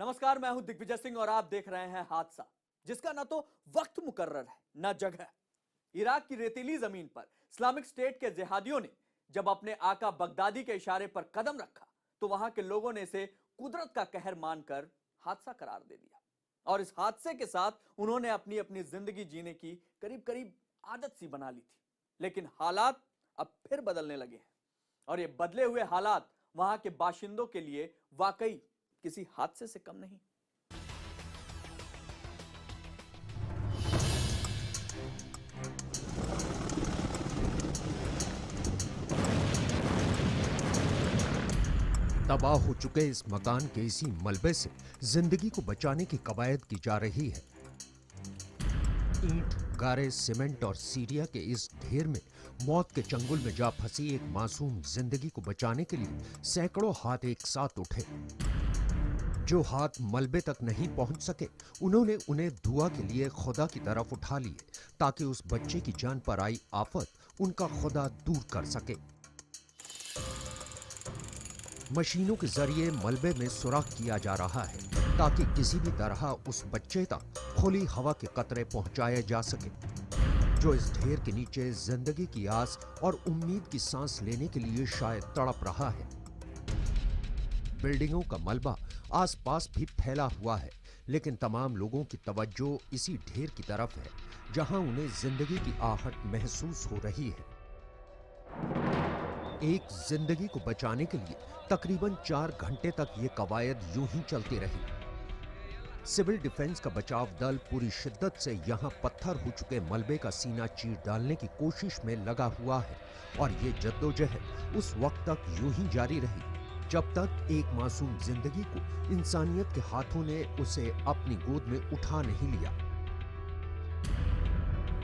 नमस्कार, मैं हूं दिग्विजय सिंह और आप देख रहे हैं हादसा, जिसका ना तो वक्त मुकर्रर है ना जगह। इराक की रेतीली जमीन पर इस्लामिक स्टेट के जिहादियों ने जब अपने आका बगदादी के इशारे पर कदम रखा तो वहां के लोगों ने इसे कुदरत का कहर मानकर हादसा करार दे दिया। और इस हादसे के साथ उन्होंने अपनी अपनी जिंदगी जीने की करीब करीब आदत सी बना ली थी। लेकिन हालात अब फिर बदलने लगे हैं और ये बदले हुए हालात वहां के बाशिंदों के लिए वाकई किसी हादसे से कम नहीं। तबाह हो चुके इस मकान के इसी मलबे से जिंदगी को बचाने की कवायद की जा रही है। ईंट, गारे, सीमेंट और सीरिया के इस ढेर में मौत के चंगुल में जा फंसी एक मासूम जिंदगी को बचाने के लिए सैकड़ों हाथ एक साथ उठे। जो हाथ मलबे तक नहीं पहुंच सके, उन्होंने उन्हें दुआ के लिए खुदा की तरफ उठा लिए ताकि उस बच्चे की जान पर आई आफत उनका खुदा दूर कर सके। मशीनों के जरिए मलबे में सुराख किया जा रहा है ताकि किसी भी तरह उस बच्चे तक खुली हवा के कतरे पहुंचाए जा सके, जो इस ढेर के नीचे जिंदगी की आस और उम्मीद की सांस लेने के लिए शायद तड़प रहा है। बिल्डिंगों का मलबा आसपास भी फैला हुआ है, लेकिन तमाम लोगों की तवज्जो इसी ढेर की तरफ है जहां उन्हें जिंदगी की आहट महसूस हो रही है। एक जिंदगी को बचाने के लिए तकरीबन 4 घंटे तक ये कवायद यूं ही चलती रही। सिविल डिफेंस का बचाव दल पूरी शिद्दत से यहां पत्थर हो चुके मलबे का सीना चीर डालने की कोशिश में लगा हुआ है और ये जद्दोजहद उस वक्त तक यूं ही जारी रही जब तक एक मासूम जिंदगी को इंसानियत के हाथों ने उसे अपनी गोद में उठा नहीं लिया।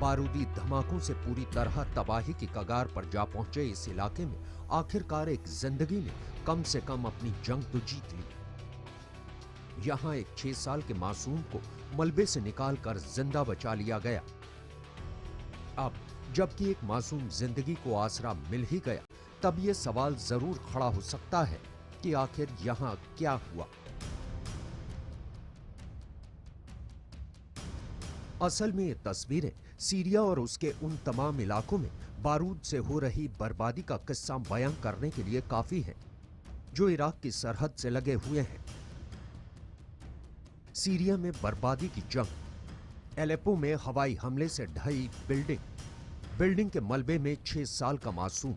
बारूदी धमाकों से पूरी तरह तबाही की कगार पर जा पहुंचे इस इलाके में आखिरकार एक जिंदगी ने कम से कम अपनी जंग तो जीत ली। यहां एक 6 साल के मासूम को मलबे से निकालकर जिंदा बचा लिया गया। अब जबकि एक मासूम जिंदगी को आसरा मिल ही गया, तब यह सवाल जरूर खड़ा हो सकता है कि आखिर यहां क्या हुआ। असल में ये तस्वीरें सीरिया और उसके उन तमाम इलाकों में बारूद से हो रही बर्बादी का किस्सा बयां करने के लिए काफी है जो इराक की सरहद से लगे हुए हैं। सीरिया में बर्बादी की जंग, एलेपो में हवाई हमले से ढही बिल्डिंग के मलबे में 6 साल का मासूम,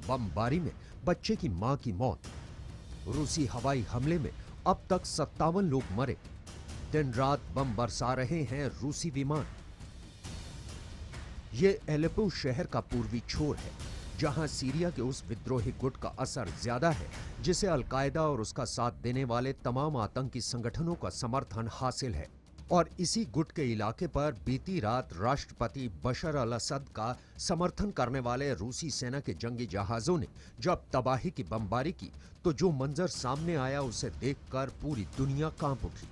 बमबारी में बच्चे की मां की मौत, रूसी हवाई हमले में अब तक 57 लोग मरे, दिन रात बम बरसा रहे हैं रूसी विमान। ये एलेपो शहर का पूर्वी छोर है जहां सीरिया के उस विद्रोही गुट का असर ज्यादा है जिसे अल-कायदा और उसका साथ देने वाले तमाम आतंकी संगठनों का समर्थन हासिल है। और इसी गुट के इलाके पर बीती रात राष्ट्रपति बशर अल-असद का समर्थन करने वाले रूसी सेना के जंगी जहाजों ने जब तबाही की बमबारी की तो जो मंजर सामने आया उसे देखकर पूरी दुनिया कांप उठी।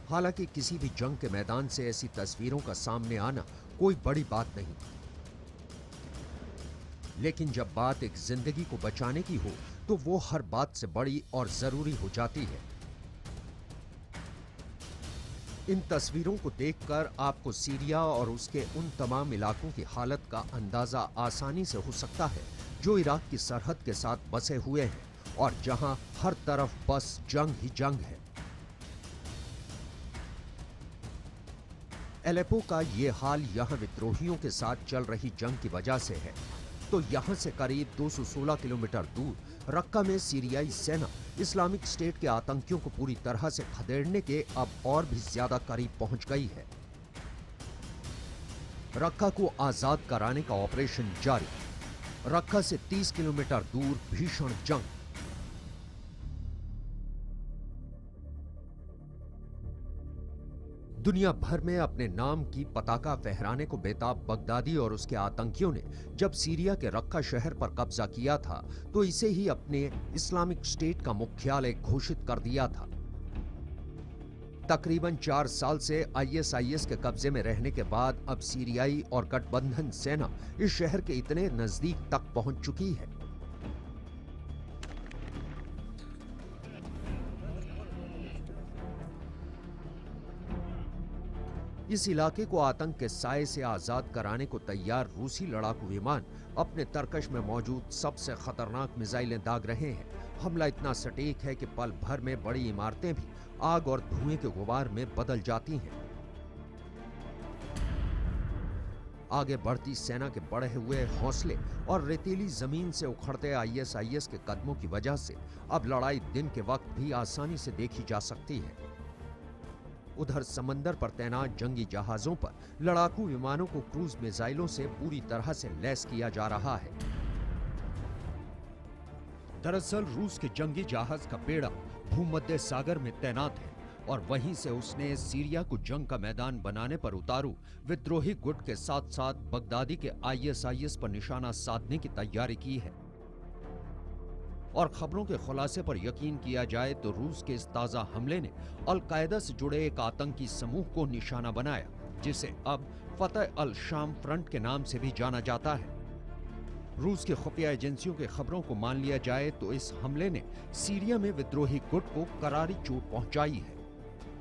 हालांकि किसी भी जंग के मैदान से ऐसी तस्वीरों का सामने आना कोई बड़ी बात नहीं, लेकिन जब बात एक जिंदगी को बचाने की हो तो वो हर बात से बड़ी और जरूरी हो जाती है। इन तस्वीरों को देखकर आपको सीरिया और उसके उन तमाम इलाकों की हालत का अंदाजा आसानी से हो सकता है जो इराक की सरहद के साथ बसे हुए हैं और जहां हर तरफ बस जंग ही जंग है। एलेपो का ये हाल यहां विद्रोहियों के साथ चल रही जंग की वजह से है, तो यहां से करीब 216 किलोमीटर दूर रक्का में सीरियाई सेना इस्लामिक स्टेट के आतंकियों को पूरी तरह से खदेड़ने के अब और भी ज्यादा करीब पहुंच गई है। रक्का को आजाद कराने का ऑपरेशन जारी। रक्का से 30 किलोमीटर दूर भीषण जंग। दुनिया भर में अपने नाम की पताका फहराने को बेताब बगदादी और उसके आतंकियों ने जब सीरिया के रक्का शहर पर कब्जा किया था तो इसे ही अपने इस्लामिक स्टेट का मुख्यालय घोषित कर दिया था। तकरीबन 4 साल से आईएसआईएस के कब्जे में रहने के बाद अब सीरियाई और गठबंधन सेना इस शहर के इतने नजदीक तक पहुंच चुकी है इस इलाके को आतंक के साए से आजाद कराने को तैयार रूसी लड़ाकू विमान अपने तरकश में मौजूद सबसे खतरनाक मिसाइलें दाग रहे हैं। हमला इतना सटीक है कि पल भर में बड़ी इमारतें भी आग और धुएं के गुबार में बदल जाती हैं। आगे बढ़ती सेना के बढ़े हुए हौसले और रेतीली जमीन से उखड़ते आईएसआईएस के कदमों की वजह से अब लड़ाई दिन के वक्त भी आसानी से देखी जा सकती है। उधर समंदर पर तैनात जंगी जहाजों पर लड़ाकू विमानों को क्रूज मिसाइलों से पूरी तरह से लैस किया जा रहा है। दरअसल रूस के जंगी जहाज का बेड़ा भूमध्य सागर में तैनात है और वहीं से उसने सीरिया को जंग का मैदान बनाने पर उतारू विद्रोही गुट के साथ साथ बगदादी के आईएसआईएस पर निशाना साधने की तैयारी की है। और खबरों के खुलासे पर यकीन किया जाए तो रूस के इस ताजा हमले ने अल-कायदा से जुड़े एक आतंकी समूह को निशाना बनाया, जिसे अब फतह अल शाम फ्रंट के नाम से भी जाना जाता है। रूस की खुफिया एजेंसियों की खबरों को मान लिया जाए तो इस हमले ने सीरिया में विद्रोही गुट को करारी चोट पहुंचाई है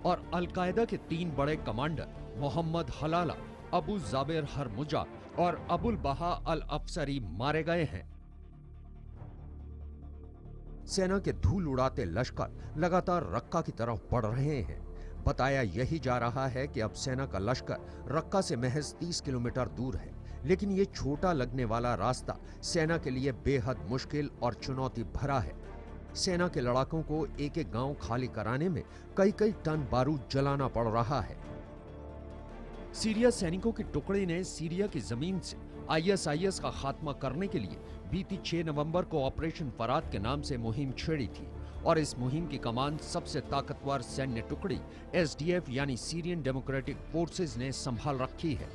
और अल-कायदा के 3 बड़े कमांडर मोहम्मद हलाला, अबू जाबिर हरमुजा और अबुल बहा अल अफसरी मारे गए हैं। सेना के धूल उड़ाते लश्कर लगातार रक्का की तरफ बढ़ रहे हैं। बताया यही जा रहा है कि अब सेना का लश्कर रक्का से महज 30 किलोमीटर दूर है, लेकिन ये छोटा लगने वाला रास्ता सेना के लिए बेहद मुश्किल और चुनौती भरा है। सेना के लड़ाकों को एक एक गांव खाली कराने में कई कई टन बारूद जलाना पड़ रहा है। सीरिया सैनिकों की टुकड़ी ने सीरिया की जमीन से आईएसआईएस का खात्मा करने के लिए बीती 6 नवंबर को ऑपरेशन फराद के नाम से मुहिम छेड़ी थी और इस मुहिम की कमान सबसे ताकतवर सैन्य टुकड़ी एसडीएफ यानी सीरियन डेमोक्रेटिक फोर्सेस ने संभाल रखी है।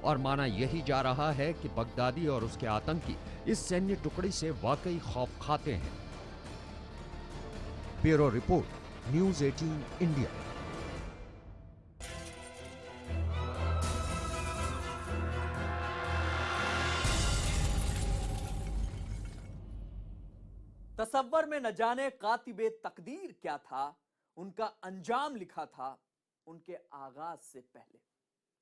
और माना यही जा रहा है कि बगदादी और उसके आतंकी इस सैन्य टुकड़ी से वाकई खौफ खाते हैं। Bureau report, news 18 India. तसव्वुर में न जाने कातिबे तकदीर क्या था, उनका अंजाम लिखा था उनके आगाज से पहले।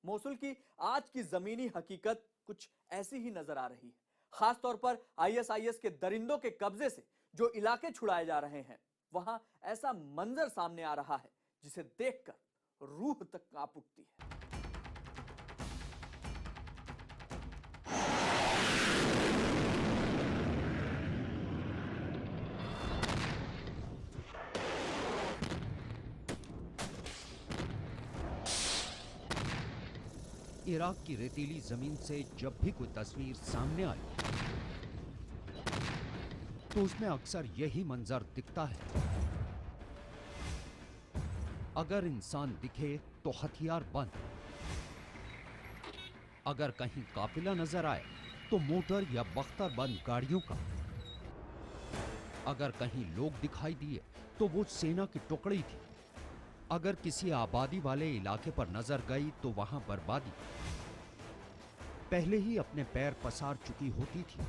मोसुल की आज की जमीनी हकीकत कुछ ऐसी ही नजर आ रही है। खासतौर पर आईएसआईएस के दरिंदों के कब्जे से जो इलाके छुड़ाए जा रहे हैं, वहां ऐसा मंजर सामने आ रहा है जिसे देखकर रूह तक कांप उठती है। इराक की रेतीली जमीन से जब भी कोई तस्वीर सामने आई तो उसमें अक्सर यही मंजर दिखता है। अगर इंसान दिखे तो हथियार बंद, अगर कहीं काफिला नजर आए तो मोटर या बख्तर बंद गाड़ियों का, अगर कहीं लोग दिखाई दिए तो वो सेना की टुकड़ी थी, अगर किसी आबादी वाले इलाके पर नजर गई तो वहां बर्बादी पहले ही अपने पैर पसार चुकी होती थी,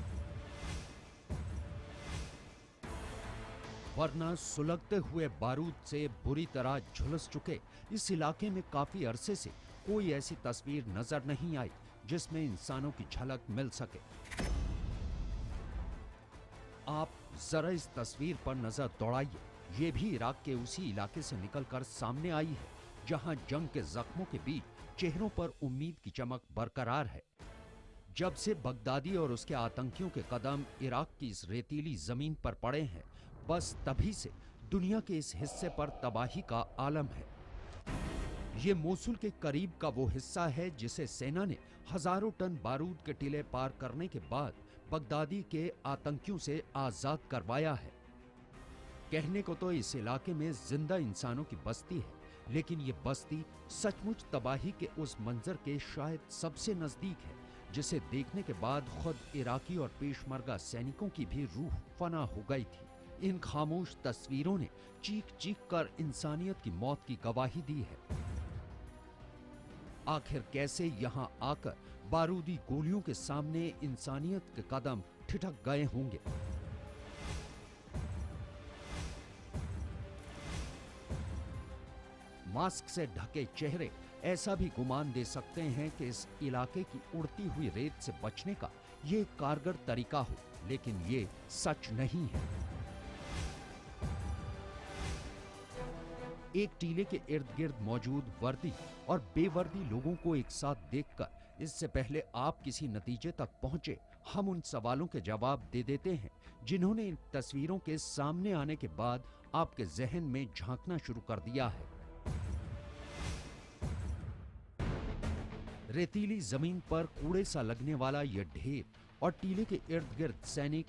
वरना सुलगते हुए बारूद से बुरी तरह झुलस चुके इस इलाके में काफी अरसे से कोई ऐसी तस्वीर नजर नहीं आई जिसमें इंसानों की झलक मिल सके। आप जरा इस तस्वीर पर नजर दौड़ाइए। ये भी इराक के उसी इलाके से निकलकर सामने आई है जहां जंग के जख्मों के बीच चेहरों पर उम्मीद की चमक बरकरार है। जब से बगदादी और उसके आतंकियों के कदम इराक की इस रेतीली जमीन पर पड़े हैं, बस तभी से दुनिया के इस हिस्से पर तबाही का आलम है। ये मोसुल के करीब का वो हिस्सा है जिसे सेना ने हजारों टन बारूद के टीले पार करने के बाद बगदादी के आतंकियों से आजाद करवाया है। कहने को तो इस इलाके में जिंदा इंसानों की बस्ती है, लेकिन ये बस्ती सचमुच तबाही के उस मंजर के शायद सबसे नजदीक है जिसे देखने के बाद खुद इराकी और पेशमर्गा सैनिकों की भी रूह फना हो गई थी। इन खामोश तस्वीरों ने चीख चीख कर इंसानियत की मौत की गवाही दी है। आखिर कैसे यहां आकर बारूदी गोलियों के सामने इंसानियत के कदम ठिठक गए होंगे। मास्क से ढके चेहरे ऐसा भी गुमान दे सकते हैं कि इस इलाके की उड़ती हुई रेत से बचने का ये कारगर तरीका हो, लेकिन ये सच नहीं है। एक टीले के इर्द गिर्द मौजूद वर्दी और बेवर्दी लोगों को एक साथ देखकर इससे पहले आप किसी नतीजे तक पहुंचे, हम उन सवालों के जवाब दे देते हैं जिन्होंने इन तस्वीरों के सामने आने के बाद आपके जहन में झांकना शुरू कर दिया है। रेतीली जमीन पर कूड़े सा लगने वाला यह ढेर और टीले के इर्द गिर्द सैनिक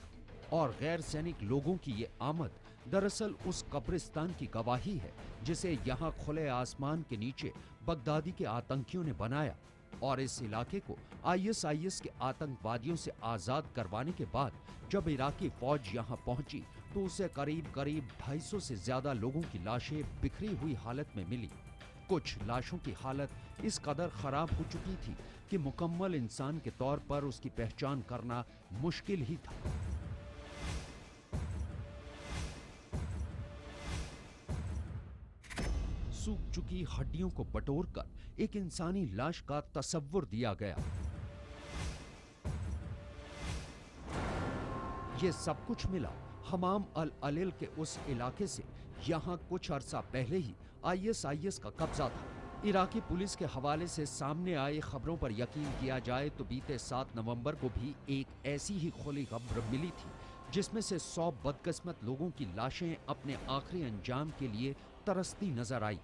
और गैर सैनिक लोगों की ये आमद दरअसल उस कब्रिस्तान की गवाही है जिसे यहाँ खुले आसमान के नीचे बगदादी के आतंकियों ने बनाया। और इस इलाके को आईएसआईएस के आतंकवादियों से आजाद करवाने के बाद जब इराकी फौज यहाँ पहुंची तो उसे करीब 250 से ज्यादा लोगों की लाशें बिखरी हुई हालत में मिली। कुछ लाशों की हालत इस कदर खराब हो चुकी थी कि मुकम्मल इंसान के तौर पर उसकी पहचान करना मुश्किल ही था। सूख चुकी हड्डियों को बटोरकर एक इंसानी लाश का तस्वुर दिया गया। ये सब कुछ मिला हमाम अल अलिल के उस इलाके से, यहाँ कुछ अरसा पहले ही आईएसआईएस का कब्जा था। इराकी पुलिस के हवाले से सामने आई खबरों पर यकीन किया जाए तो बीते 7 नवंबर को भी एक ऐसी ही खुली खबर मिली थी जिसमें से 100 बदकिस्मत लोगों की लाशें अपने आखिरी अंजाम के लिए तरसती नजर आई।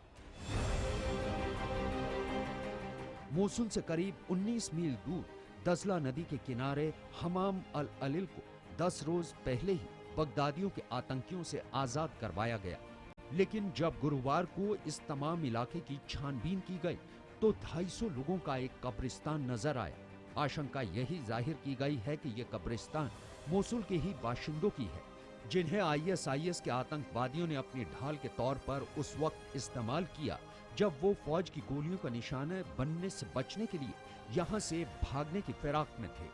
मोसुल से करीब 19 मील दूर दजला नदी के किनारे हमाम अल अलिल को 10 रोज पहले ही बगदादियों के आतंकियों से आजाद करवाया गया, लेकिन जब गुरुवार को इस तमाम इलाके की छानबीन की गई तो 250 लोगों का एक कब्रिस्तान नजर आया। आशंका यही जाहिर की गई है कि यह कब्रिस्तान मोसुल के ही बाशिंदों की है, जिन्हें आईएसआईएस के आतंकवादियों ने अपनी ढाल के तौर पर उस वक्त इस्तेमाल किया जब वो फौज की गोलियों का निशाना बनने से बचने के लिए यहाँ से भागने की फिराक में थे।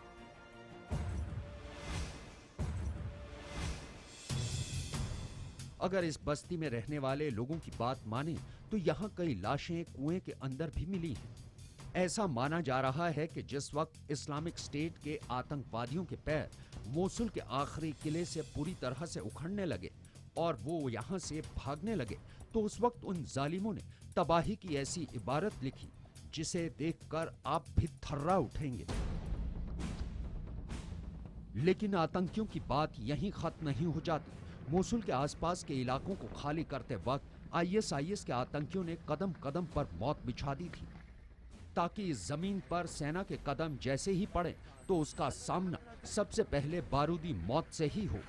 अगर इस बस्ती में रहने वाले लोगों की बात माने तो यहाँ कई लाशें कुएं के अंदर भी मिली हैं। ऐसा माना जा रहा है कि जिस वक्त इस्लामिक स्टेट के आतंकवादियों के पैर मोसुल के आखिरी किले से पूरी तरह से उखड़ने लगे और वो यहाँ से भागने लगे तो उस वक्त उन जालिमों ने तबाही की ऐसी इबारत लिखी जिसे देखकर आप भी थर्रा उठेंगे। लेकिन आतंकियों की बात यहीं खत्म नहीं हो जाती। मोसुल के आसपास के इलाकों को खाली करते वक्त आईएसआईएस के आतंकियों ने कदम कदम पर मौत बिछा दी थी ताकि इस जमीन पर सेना के कदम जैसे ही पड़े तो उसका सामना सबसे पहले बारूदी मौत से ही हो।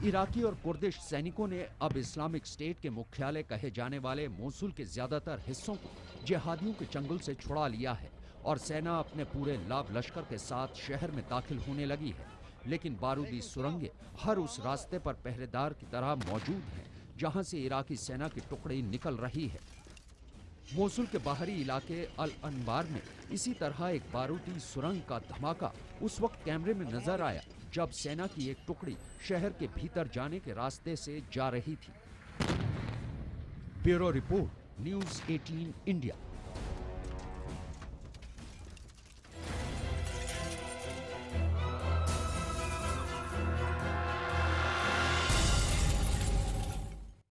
इराकी और कुर्दिश सैनिकों ने अब इस्लामिक स्टेट के मुख्यालय कहे जाने वाले मोसुल के ज्यादातर हिस्सों को जिहादियों के चंगुल से छुड़ा लिया है और सेना अपने पूरे लाभ लश्कर के साथ शहर में दाखिल होने लगी है। लेकिन बारूदी सुरंगें हर उस रास्ते पर पहरेदार की तरह मौजूद हैं जहां से इराकी सेना की टुकड़ी निकल रही है। मोसुल के बाहरी इलाके अल अनबार में इसी तरह एक बारूदी सुरंग का धमाका उस वक्त कैमरे में नजर आया जब सेना की एक टुकड़ी शहर के भीतर जाने के रास्ते से जा रही थी। Bureau report, news 18 India.